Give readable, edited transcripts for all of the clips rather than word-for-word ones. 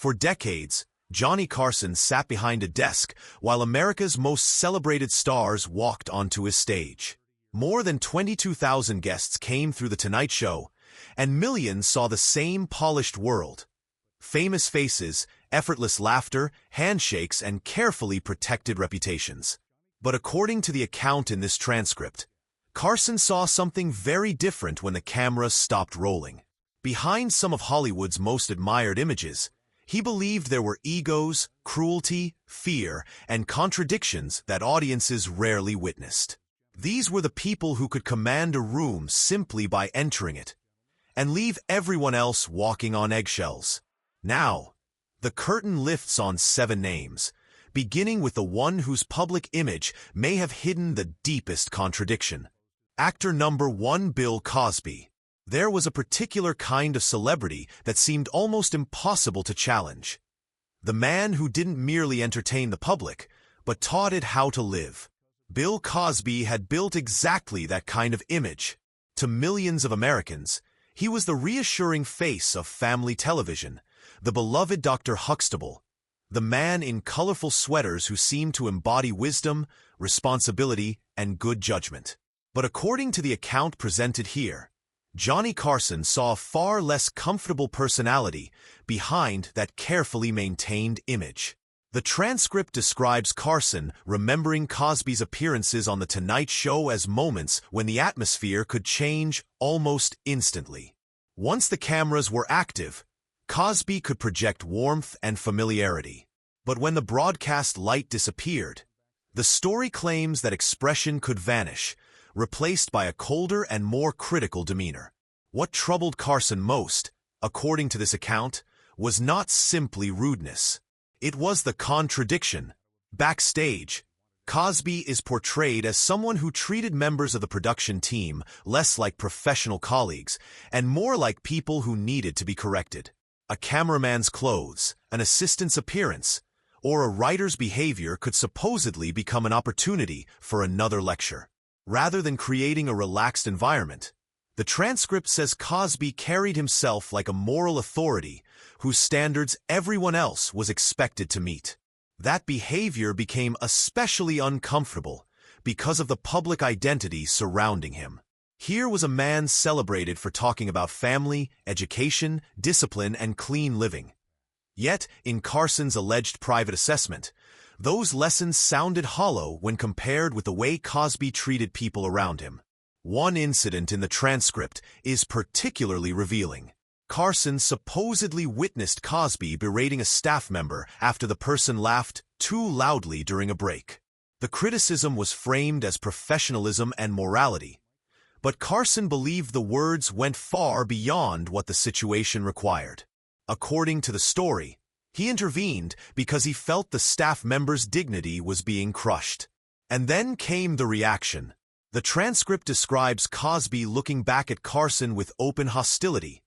For decades, Johnny Carson sat behind a desk while America's most celebrated stars walked onto his stage. More than 22,000 guests came through The Tonight Show, and millions saw the same polished world. Famous faces, effortless laughter, handshakes, and carefully protected reputations. But according to the account in this transcript, Carson saw something very different when the cameras stopped rolling. Behind some of Hollywood's most admired images, he believed there were egos, cruelty, fear, and contradictions that audiences rarely witnessed. These were the people who could command a room simply by entering it, and leave everyone else walking on eggshells. Now, the curtain lifts on 7 names, beginning with the one whose public image may have hidden the deepest contradiction. Actor number 1, Bill Cosby. There was a particular kind of celebrity that seemed almost impossible to challenge. The man who didn't merely entertain the public, but taught it how to live. Bill Cosby had built exactly that kind of image. To millions of Americans, he was the reassuring face of family television, the beloved Dr. Huxtable, the man in colorful sweaters who seemed to embody wisdom, responsibility, and good judgment. But according to the account presented here, Johnny Carson saw a far less comfortable personality behind that carefully maintained image. The transcript describes Carson remembering Cosby's appearances on The Tonight Show as moments when the atmosphere could change almost instantly. Once the cameras were active, Cosby could project warmth and familiarity. But when the broadcast light disappeared, the story claims that expression could vanish, replaced by a colder and more critical demeanor. What troubled Carson most, according to this account, was not simply rudeness. It was the contradiction. Backstage, Cosby is portrayed as someone who treated members of the production team less like professional colleagues and more like people who needed to be corrected. A cameraman's clothes, an assistant's appearance, or a writer's behavior could supposedly become an opportunity for another lecture. Rather than creating a relaxed environment, the transcript says Cosby carried himself like a moral authority whose standards everyone else was expected to meet. That behavior became especially uncomfortable because of the public identity surrounding him. Here was a man celebrated for talking about family, education, discipline, and clean living. Yet, in Carson's alleged private assessment, those lessons sounded hollow when compared with the way Cosby treated people around him. One incident in the transcript is particularly revealing. Carson supposedly witnessed Cosby berating a staff member after the person laughed too loudly during a break. The criticism was framed as professionalism and morality, but Carson believed the words went far beyond what the situation required. According to the story, he intervened because he felt the staff member's dignity was being crushed. And then came the reaction. The transcript describes Cosby looking back at Carson with open hostility,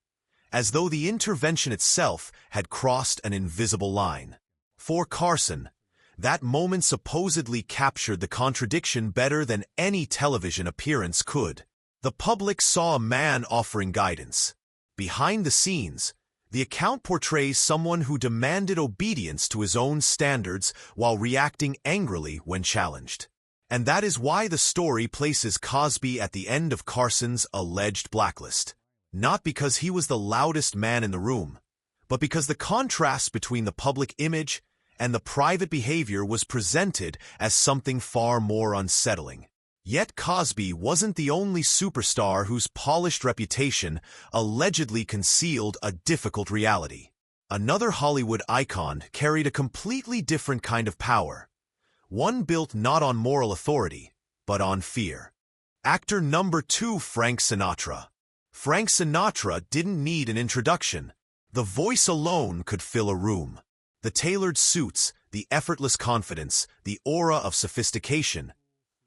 as though the intervention itself had crossed an invisible line. For Carson, that moment supposedly captured the contradiction better than any television appearance could. The public saw a man offering guidance. Behind the scenes, the account portrays someone who demanded obedience to his own standards while reacting angrily when challenged. And that is why the story places Cosby at the end of Carson's alleged blacklist. Not because he was the loudest man in the room, but because the contrast between the public image and the private behavior was presented as something far more unsettling. Yet Cosby wasn't the only superstar whose polished reputation allegedly concealed a difficult reality. Another Hollywood icon carried a completely different kind of power, one built not on moral authority, but on fear. Actor number 2, Frank Sinatra. Frank Sinatra didn't need an introduction. The voice alone could fill a room. The tailored suits, the effortless confidence, the aura of sophistication,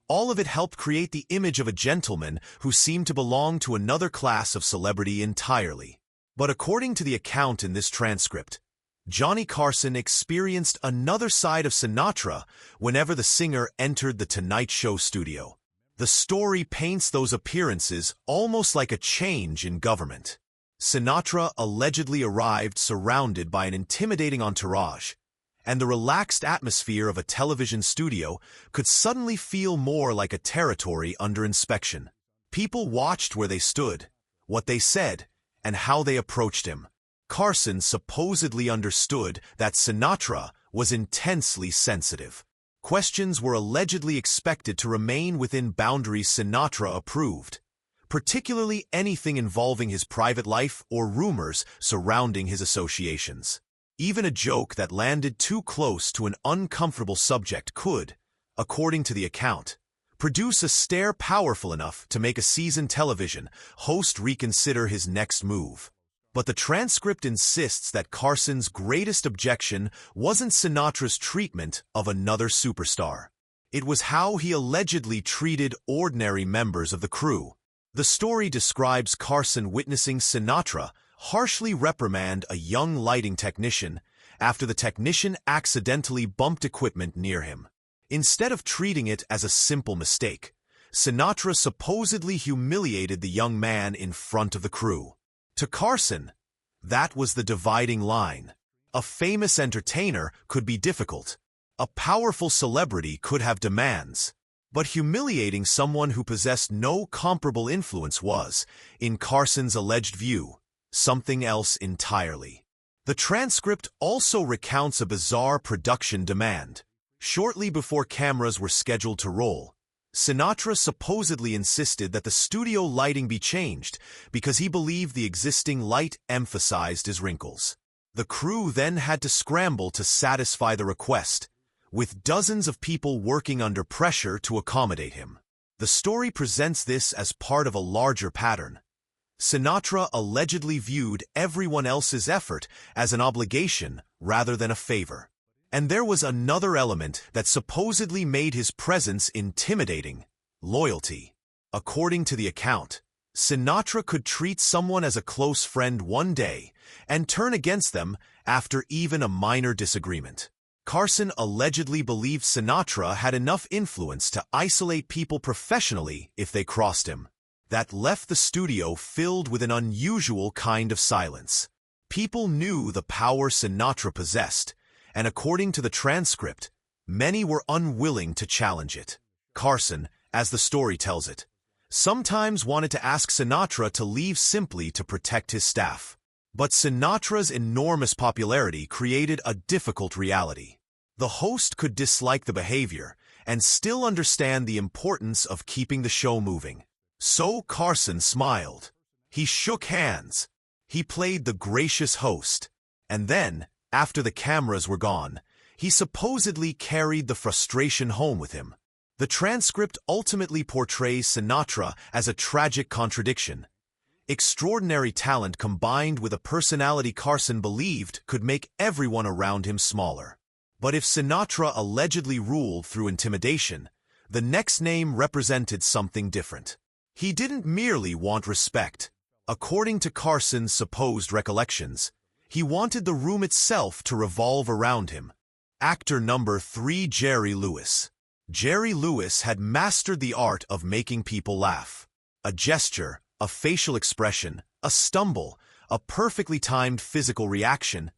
all of it helped create the image of a gentleman who seemed to belong to another class of celebrity entirely. But according to the account in this transcript, Johnny Carson experienced another side of Sinatra whenever the singer entered the Tonight Show studio. The story paints those appearances almost like a change in government. Sinatra allegedly arrived surrounded by an intimidating entourage, and the relaxed atmosphere of a television studio could suddenly feel more like a territory under inspection. People watched where they stood, what they said, and how they approached him. Carson supposedly understood that Sinatra was intensely sensitive. Questions were allegedly expected to remain within boundaries Sinatra approved, particularly anything involving his private life or rumors surrounding his associations. Even a joke that landed too close to an uncomfortable subject could, according to the account, produce a stare powerful enough to make a seasoned television host reconsider his next move. But the transcript insists that Carson's greatest objection wasn't Sinatra's treatment of another superstar. It was how he allegedly treated ordinary members of the crew. The story describes Carson witnessing Sinatra harshly reprimand a young lighting technician after the technician accidentally bumped equipment near him. Instead of treating it as a simple mistake, Sinatra supposedly humiliated the young man in front of the crew. To Carson, that was the dividing line. A famous entertainer could be difficult. A powerful celebrity could have demands. But humiliating someone who possessed no comparable influence was, in Carson's alleged view, something else entirely. The transcript also recounts a bizarre production demand. Shortly before cameras were scheduled to roll, Sinatra supposedly insisted that the studio lighting be changed because he believed the existing light emphasized his wrinkles. The crew then had to scramble to satisfy the request, with dozens of people working under pressure to accommodate him. The story presents this as part of a larger pattern. Sinatra allegedly viewed everyone else's effort as an obligation rather than a favor. And there was another element that supposedly made his presence intimidating: loyalty. According to the account, Sinatra could treat someone as a close friend one day and turn against them after even a minor disagreement. Carson allegedly believed Sinatra had enough influence to isolate people professionally if they crossed him. That left the studio filled with an unusual kind of silence. People knew the power Sinatra possessed, and according to the transcript, many were unwilling to challenge it. Carson, as the story tells it, sometimes wanted to ask Sinatra to leave simply to protect his staff. But Sinatra's enormous popularity created a difficult reality. The host could dislike the behavior and still understand the importance of keeping the show moving. So Carson smiled. He shook hands. He played the gracious host. And then, after the cameras were gone, he supposedly carried the frustration home with him. The transcript ultimately portrays Sinatra as a tragic contradiction. Extraordinary talent combined with a personality Carson believed could make everyone around him smaller. But if Sinatra allegedly ruled through intimidation, the next name represented something different. He didn't merely want respect. According to Carson's supposed recollections, he wanted the room itself to revolve around him. Actor number 3, Jerry Lewis. Jerry Lewis had mastered the art of making people laugh. A gesture, a facial expression, a stumble, a perfectly timed physical reaction.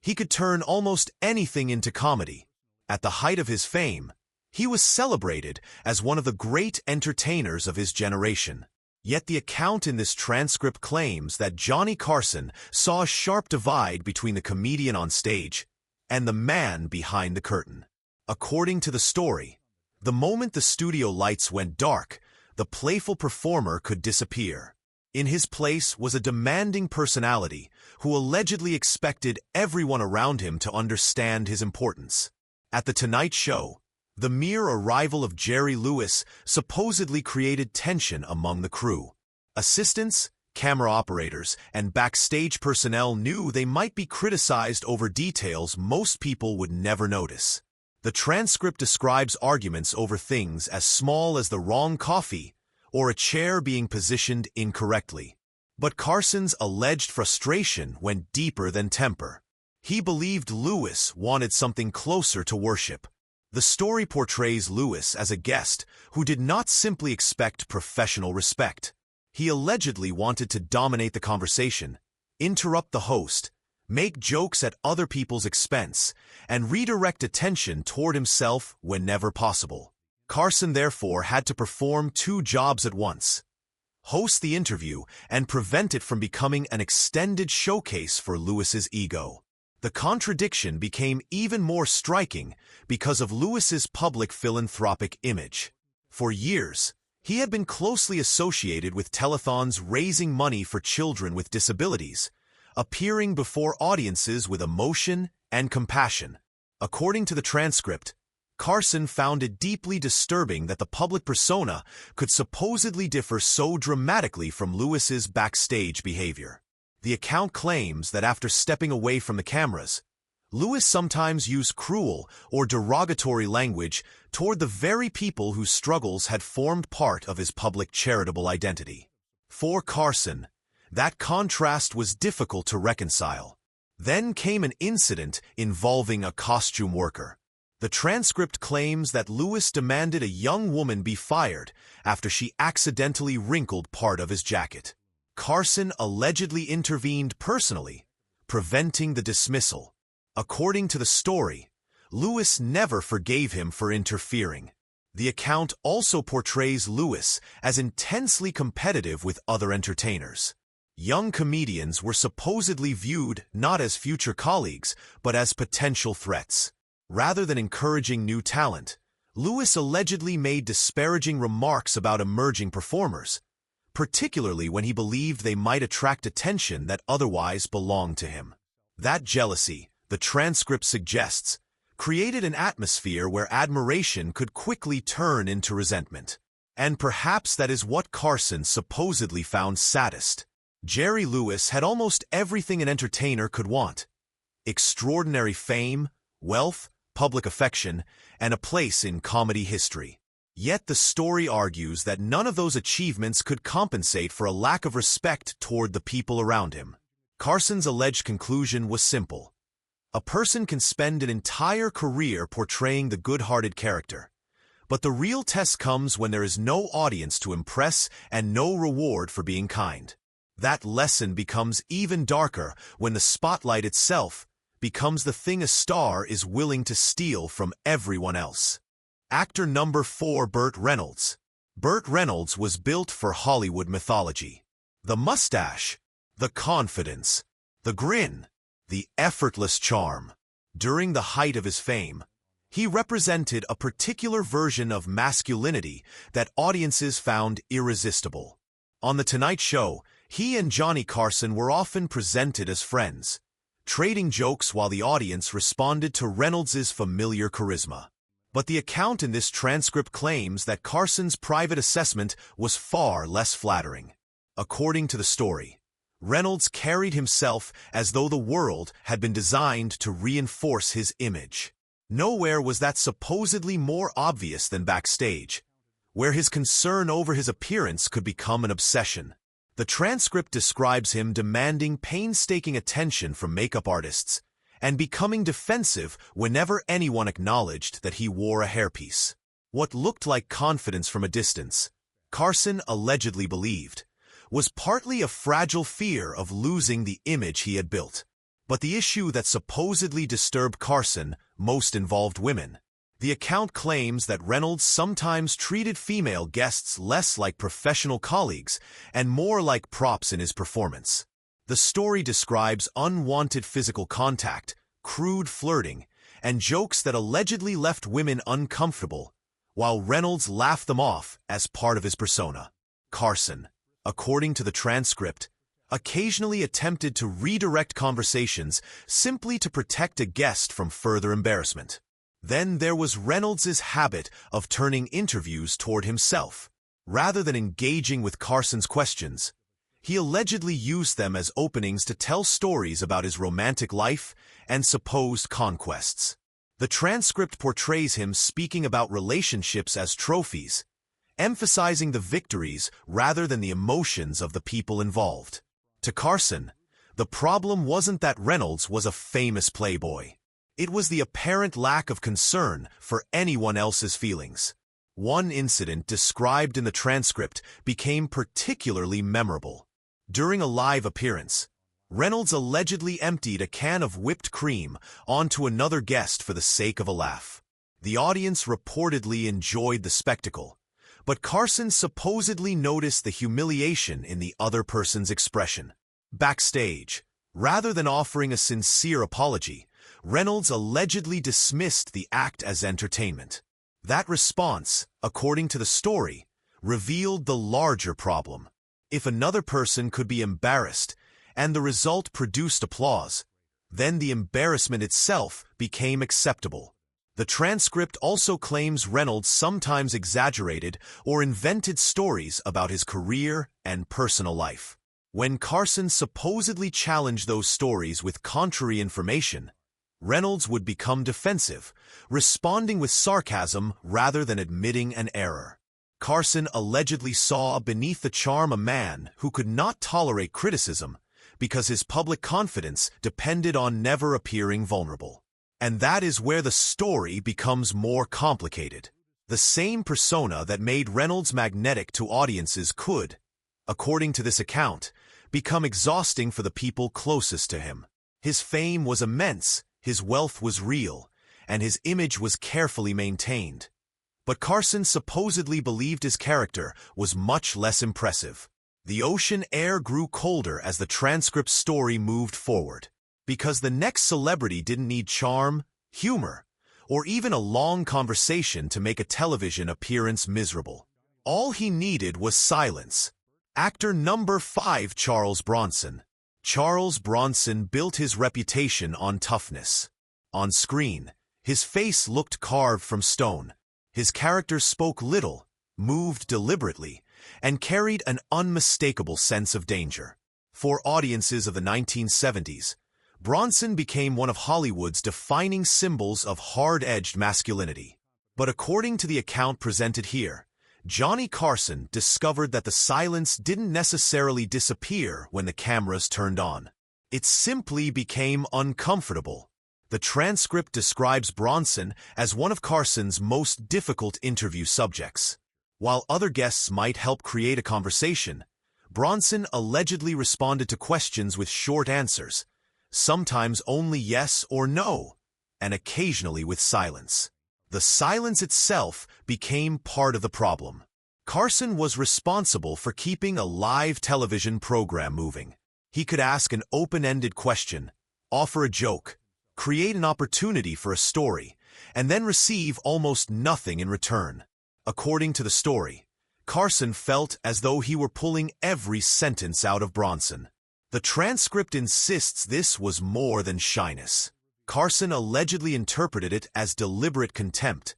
He could turn almost anything into comedy. At the height of his fame, he was celebrated as one of the great entertainers of his generation. Yet the account in this transcript claims that Johnny Carson saw a sharp divide between the comedian on stage and the man behind the curtain. According to the story, the moment the studio lights went dark, the playful performer could disappear. In his place was a demanding personality who allegedly expected everyone around him to understand his importance. At The Tonight Show, the mere arrival of Jerry Lewis supposedly created tension among the crew. Assistants, camera operators, and backstage personnel knew they might be criticized over details most people would never notice. The transcript describes arguments over things as small as the wrong coffee or a chair being positioned incorrectly. But Carson's alleged frustration went deeper than temper. He believed Lewis wanted something closer to worship. The story portrays Lewis as a guest who did not simply expect professional respect. He allegedly wanted to dominate the conversation, interrupt the host, make jokes at other people's expense, and redirect attention toward himself whenever possible. Carson therefore had to perform two jobs at once: host the interview and prevent it from becoming an extended showcase for Lewis's ego. The contradiction became even more striking because of Lewis's public philanthropic image. For years, he had been closely associated with telethons raising money for children with disabilities, appearing before audiences with emotion and compassion. According to the transcript, Carson found it deeply disturbing that the public persona could supposedly differ so dramatically from Lewis's backstage behavior. The account claims that after stepping away from the cameras, Lewis sometimes used cruel or derogatory language toward the very people whose struggles had formed part of his public charitable identity. For Carson, that contrast was difficult to reconcile. Then came an incident involving a costume worker. The transcript claims that Lewis demanded a young woman be fired after she accidentally wrinkled part of his jacket. Carson allegedly intervened personally, preventing the dismissal. According to the story, Lewis never forgave him for interfering. The account also portrays Lewis as intensely competitive with other entertainers. Young comedians were supposedly viewed not as future colleagues, but as potential threats. Rather than encouraging new talent, Lewis allegedly made disparaging remarks about emerging performers, particularly when he believed they might attract attention that otherwise belonged to him. That jealousy, the transcript suggests, created an atmosphere where admiration could quickly turn into resentment. And perhaps that is what Carson supposedly found saddest. Jerry Lewis had almost everything an entertainer could want: extraordinary fame, wealth, public affection, and a place in comedy history. Yet the story argues that none of those achievements could compensate for a lack of respect toward the people around him. Carson's alleged conclusion was simple: a person can spend an entire career portraying the good-hearted character, but the real test comes when there is no audience to impress and no reward for being kind. That lesson becomes even darker when the spotlight itself becomes the thing a star is willing to steal from everyone else. Actor number 4, Burt Reynolds. Burt Reynolds was built for Hollywood mythology. The mustache, the confidence, the grin, the effortless charm. During the height of his fame, he represented a particular version of masculinity that audiences found irresistible. On The Tonight Show, he and Johnny Carson were often presented as friends, trading jokes while the audience responded to Reynolds's familiar charisma. But the account in this transcript claims that Carson's private assessment was far less flattering. According to the story, Reynolds carried himself as though the world had been designed to reinforce his image. Nowhere was that supposedly more obvious than backstage, where his concern over his appearance could become an obsession. The transcript describes him demanding painstaking attention from makeup artists and becoming defensive whenever anyone acknowledged that he wore a hairpiece. What looked like confidence from a distance, Carson allegedly believed, was partly a fragile fear of losing the image he had built. But the issue that supposedly disturbed Carson most involved women. The account claims that Reynolds sometimes treated female guests less like professional colleagues and more like props in his performance. The story describes unwanted physical contact, crude flirting, and jokes that allegedly left women uncomfortable, while Reynolds laughed them off as part of his persona. Carson, according to the transcript, occasionally attempted to redirect conversations simply to protect a guest from further embarrassment. Then there was Reynolds's habit of turning interviews toward himself. Rather than engaging with Carson's questions, he allegedly used them as openings to tell stories about his romantic life and supposed conquests. The transcript portrays him speaking about relationships as trophies, emphasizing the victories rather than the emotions of the people involved. To Carson, the problem wasn't that Reynolds was a famous playboy. It was the apparent lack of concern for anyone else's feelings. One incident described in the transcript became particularly memorable. During a live appearance, Reynolds allegedly emptied a can of whipped cream onto another guest for the sake of a laugh. The audience reportedly enjoyed the spectacle, but Carson supposedly noticed the humiliation in the other person's expression. Backstage, rather than offering a sincere apology, Reynolds allegedly dismissed the act as entertainment. That response, according to the story, revealed the larger problem. If another person could be embarrassed and the result produced applause, then the embarrassment itself became acceptable. The transcript also claims Reynolds sometimes exaggerated or invented stories about his career and personal life. When Carson supposedly challenged those stories with contrary information, Reynolds would become defensive, responding with sarcasm rather than admitting an error. Carson allegedly saw beneath the charm a man who could not tolerate criticism because his public confidence depended on never appearing vulnerable. And that is where the story becomes more complicated. The same persona that made Reynolds magnetic to audiences could, according to this account, become exhausting for the people closest to him. His fame was immense, his wealth was real, and his image was carefully maintained. But Carson supposedly believed his character was much less impressive. The ocean air grew colder as the transcript story moved forward, because the next celebrity didn't need charm, humor, or even a long conversation to make a television appearance miserable. All he needed was silence. Actor number 5, Charles Bronson. Charles Bronson built his reputation on toughness. On screen, his face looked carved from stone. His character spoke little, moved deliberately, and carried an unmistakable sense of danger. For audiences of the 1970s, Bronson became one of Hollywood's defining symbols of hard-edged masculinity. But according to the account presented here, Johnny Carson discovered that the silence didn't necessarily disappear when the cameras turned on. It simply became uncomfortable. The transcript describes Bronson as one of Carson's most difficult interview subjects. While other guests might help create a conversation, Bronson allegedly responded to questions with short answers, sometimes only yes or no, and occasionally with silence. The silence itself became part of the problem. Carson was responsible for keeping a live television program moving. He could ask an open-ended question, offer a joke, create an opportunity for a story, and then receive almost nothing in return. According to the story, Carson felt as though he were pulling every sentence out of Bronson. The transcript insists this was more than shyness. Carson allegedly interpreted it as deliberate contempt,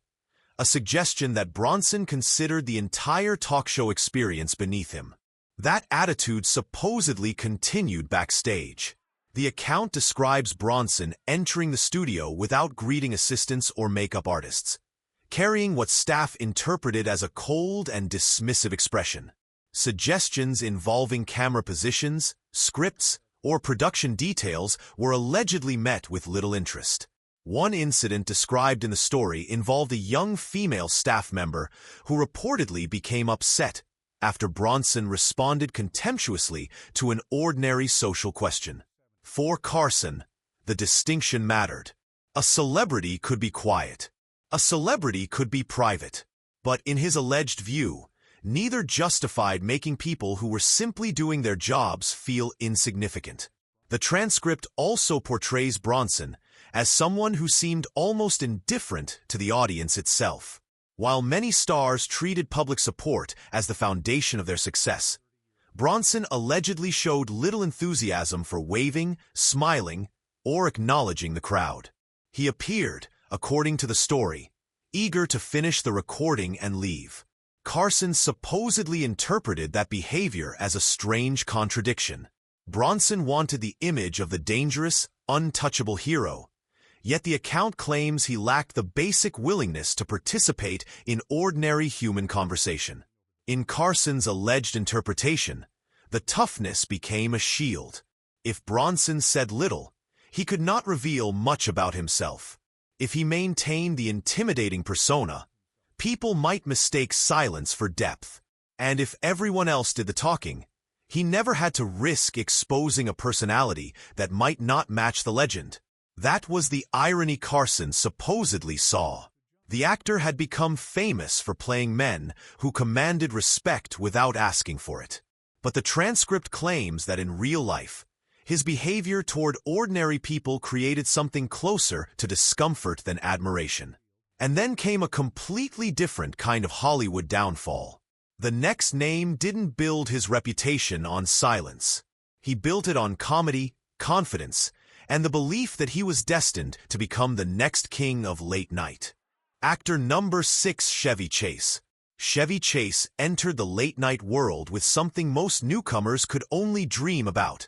a suggestion that Bronson considered the entire talk show experience beneath him. That attitude supposedly continued backstage. The account describes Bronson entering the studio without greeting assistants or makeup artists, carrying what staff interpreted as a cold and dismissive expression. Suggestions involving camera positions, scripts, or production details were allegedly met with little interest. One incident described in the story involved a young female staff member who reportedly became upset after Bronson responded contemptuously to an ordinary social question. For Carson, the distinction mattered. A celebrity could be quiet. A celebrity could be private. But in his alleged view, neither justified making people who were simply doing their jobs feel insignificant. The transcript also portrays Bronson as someone who seemed almost indifferent to the audience itself. While many stars treated public support as the foundation of their success, Bronson allegedly showed little enthusiasm for waving, smiling, or acknowledging the crowd. He appeared, according to the story, eager to finish the recording and leave. Carson supposedly interpreted that behavior as a strange contradiction. Bronson wanted the image of the dangerous, untouchable hero, yet the account claims he lacked the basic willingness to participate in ordinary human conversation. In Carson's alleged interpretation, the toughness became a shield. If Bronson said little, he could not reveal much about himself. If he maintained the intimidating persona, people might mistake silence for depth. And if everyone else did the talking, He never had to risk exposing a personality that might not match the legend. That was the irony Carson supposedly saw. The actor had become famous for playing men who commanded respect without asking for it. But the transcript claims that in real life, his behavior toward ordinary people created something closer to discomfort than admiration. And then came a completely different kind of Hollywood downfall. The next name didn't build his reputation on silence. He built it on comedy, confidence, and the belief that he was destined to become the next king of late night. Actor number 6, Chevy Chase. Chevy Chase entered the late-night world with something most newcomers could only dream about: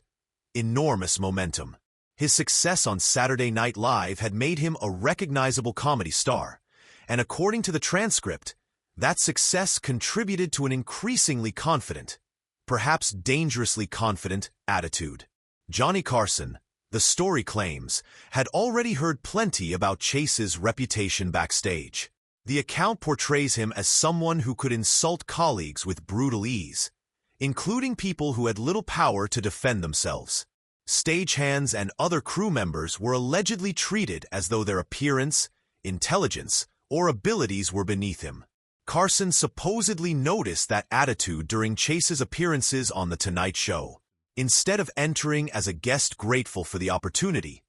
enormous momentum. His success on Saturday Night Live had made him a recognizable comedy star, and according to the transcript, that success contributed to an increasingly confident, perhaps dangerously confident, attitude. Johnny Carson, the story claims, had already heard plenty about Chase's reputation backstage. The account portrays him as someone who could insult colleagues with brutal ease, including people who had little power to defend themselves. Stagehands and other crew members were allegedly treated as though their appearance, intelligence, or abilities were beneath him. Carson supposedly noticed that attitude during Chase's appearances on The Tonight Show. Instead of entering as a guest grateful for the opportunity,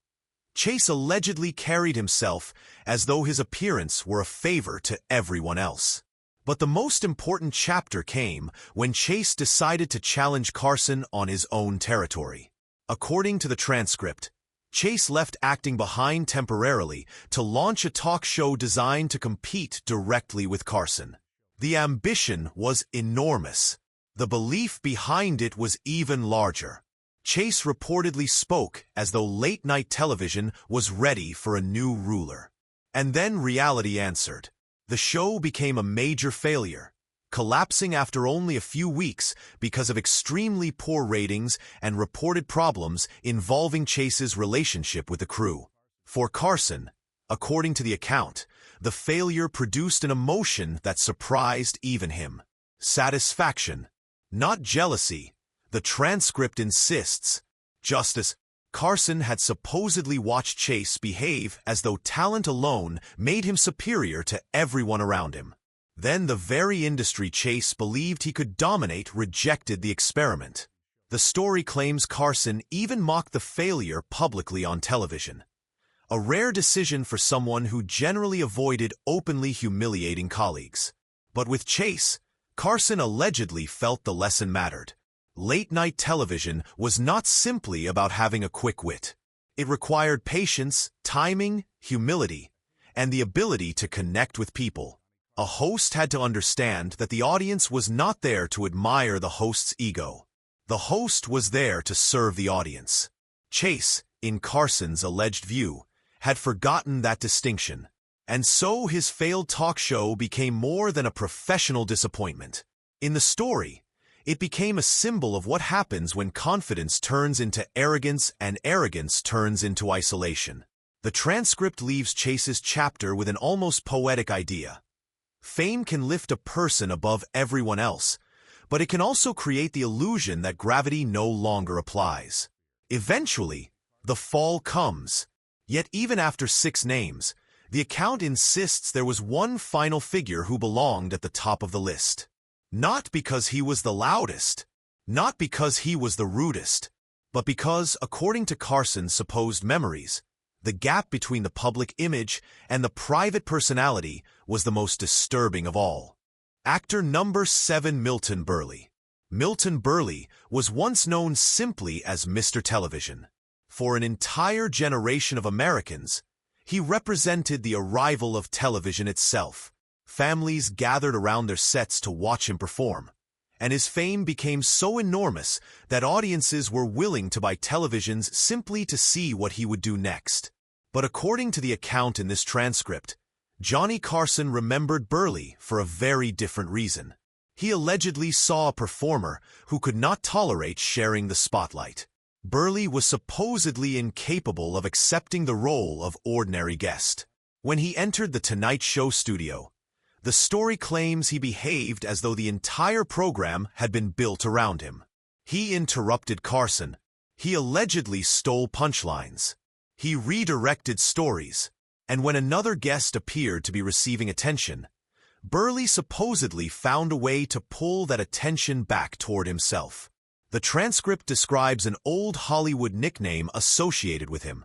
Chase allegedly carried himself as though his appearance were a favor to everyone else. But the most important chapter came when Chase decided to challenge Carson on his own territory. According to the transcript, Chase left acting behind temporarily to launch a talk show designed to compete directly with Carson. The ambition was enormous. The belief behind it was even larger. Chase reportedly spoke as though late-night television was ready for a new ruler. And then reality answered. The show became a major failure, collapsing after only a few weeks because of extremely poor ratings and reported problems involving Chase's relationship with the crew. For Carson, according to the account, the failure produced an emotion that surprised even him: satisfaction, not jealousy. The transcript insists. Justice. Carson had supposedly watched Chase behave as though talent alone made him superior to everyone around him. Then the very industry Chase believed he could dominate rejected the experiment. The story claims Carson even mocked the failure publicly on television, a rare decision for someone who generally avoided openly humiliating colleagues. But with Chase, Carson allegedly felt the lesson mattered. Late-night television was not simply about having a quick wit. It required patience, timing, humility, and the ability to connect with people. A host had to understand that the audience was not there to admire the host's ego. The host was there to serve the audience. Chase, in Carson's alleged view, had forgotten that distinction, and so his failed talk show became more than a professional disappointment. In the story, it became a symbol of what happens when confidence turns into arrogance and arrogance turns into isolation. The transcript leaves Chase's chapter with an almost poetic idea. Fame can lift a person above everyone else, but it can also create the illusion that gravity no longer applies. Eventually, the fall comes. Yet even after 6 names, the account insists there was one final figure who belonged at the top of the list. Not because he was the loudest, not because he was the rudest, but because, according to Carson's supposed memories, the gap between the public image and the private personality was the most disturbing of all. Actor number 7, Milton Berle. Milton Berle was once known simply as Mr. Television. For an entire generation of Americans, he represented the arrival of television itself. Families gathered around their sets to watch him perform, and his fame became so enormous that audiences were willing to buy televisions simply to see what he would do next. But according to the account in this transcript, Johnny Carson remembered Berle for a very different reason. He allegedly saw a performer who could not tolerate sharing the spotlight. Berle was supposedly incapable of accepting the role of ordinary guest. When he entered the Tonight Show studio, the story claims he behaved as though the entire program had been built around him. He interrupted Carson. He allegedly stole punchlines. He redirected stories. And when another guest appeared to be receiving attention, Berle supposedly found a way to pull that attention back toward himself. The transcript describes an old Hollywood nickname associated with him,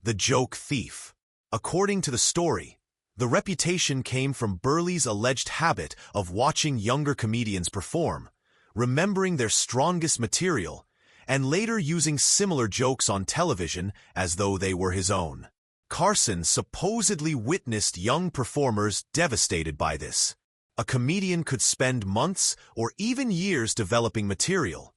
the joke thief. According to the story, the reputation came from Berle's alleged habit of watching younger comedians perform, remembering their strongest material, and later using similar jokes on television as though they were his own. Carson supposedly witnessed young performers devastated by this. A comedian could spend months or even years developing material,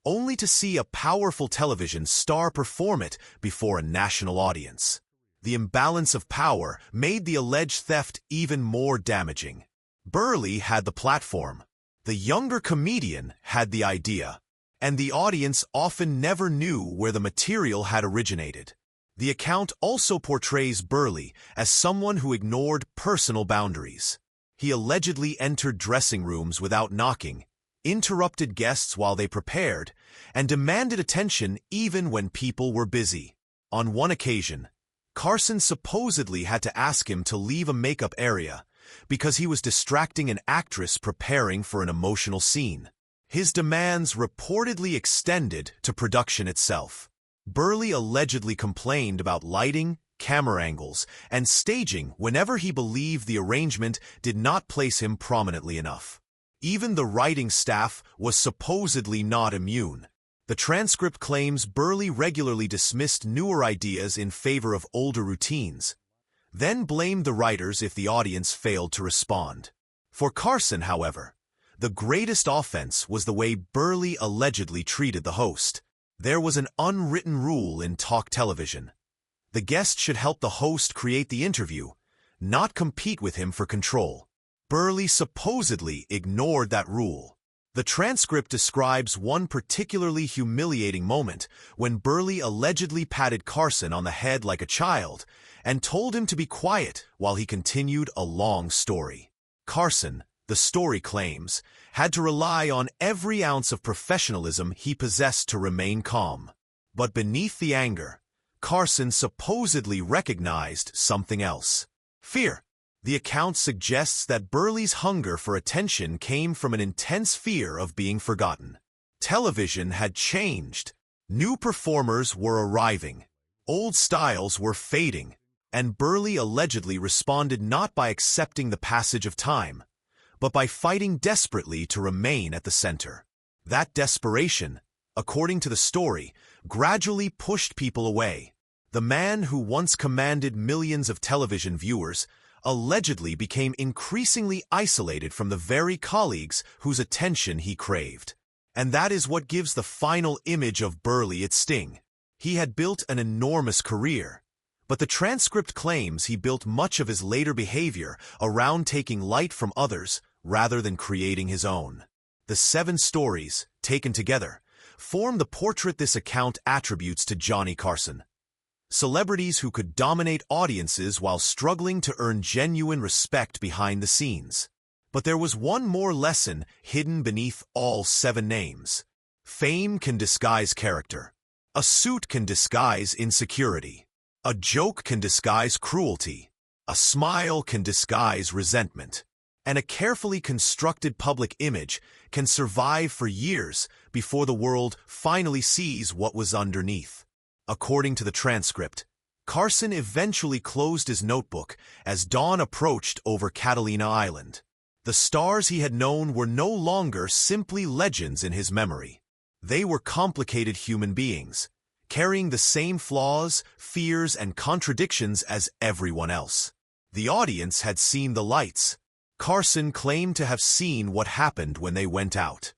only to see a powerful television star perform it before a national audience. The imbalance of power made the alleged theft even more damaging. Berle had the platform. The younger comedian had the idea, and the audience often never knew where the material had originated. The account also portrays Berle as someone who ignored personal boundaries. He allegedly entered dressing rooms without knocking, interrupted guests while they prepared, and demanded attention even when people were busy. On one occasion, Carson supposedly had to ask him to leave a makeup area because he was distracting an actress preparing for an emotional scene. His demands reportedly extended to production itself. Berle allegedly complained about lighting, camera angles, and staging whenever he believed the arrangement did not place him prominently enough. Even the writing staff was supposedly not immune. The transcript claims Berle regularly dismissed newer ideas in favor of older routines, then blamed the writers if the audience failed to respond. For Carson, however, the greatest offense was the way Berle allegedly treated the host. There was an unwritten rule in talk television. The guest should help the host create the interview, not compete with him for control. Berle supposedly ignored that rule. The transcript describes one particularly humiliating moment when Berle allegedly patted Carson on the head like a child and told him to be quiet while he continued a long story. Carson, the story claims, had to rely on every ounce of professionalism he possessed to remain calm. But beneath the anger, Carson supposedly recognized something else: fear. The account suggests that Berle's hunger for attention came from an intense fear of being forgotten. Television had changed. New performers were arriving. Old styles were fading. And Berle allegedly responded not by accepting the passage of time, but by fighting desperately to remain at the center. That desperation, according to the story, gradually pushed people away. The man who once commanded millions of television viewers allegedly became increasingly isolated from the very colleagues whose attention he craved. And that is what gives the final image of Berle its sting. He had built an enormous career, but the transcript claims he built much of his later behavior around taking light from others rather than creating his own. The 7 stories, taken together, form the portrait this account attributes to Johnny Carson. Celebrities who could dominate audiences while struggling to earn genuine respect behind the scenes. But there was one more lesson hidden beneath all 7 names. Fame can disguise character. A suit can disguise insecurity. A joke can disguise cruelty. A smile can disguise resentment. And a carefully constructed public image can survive for years before the world finally sees what was underneath. According to the transcript, Carson eventually closed his notebook as dawn approached over Catalina Island. The stars he had known were no longer simply legends in his memory. They were complicated human beings, carrying the same flaws, fears, and contradictions as everyone else. The audience had seen the lights. Carson claimed to have seen what happened when they went out.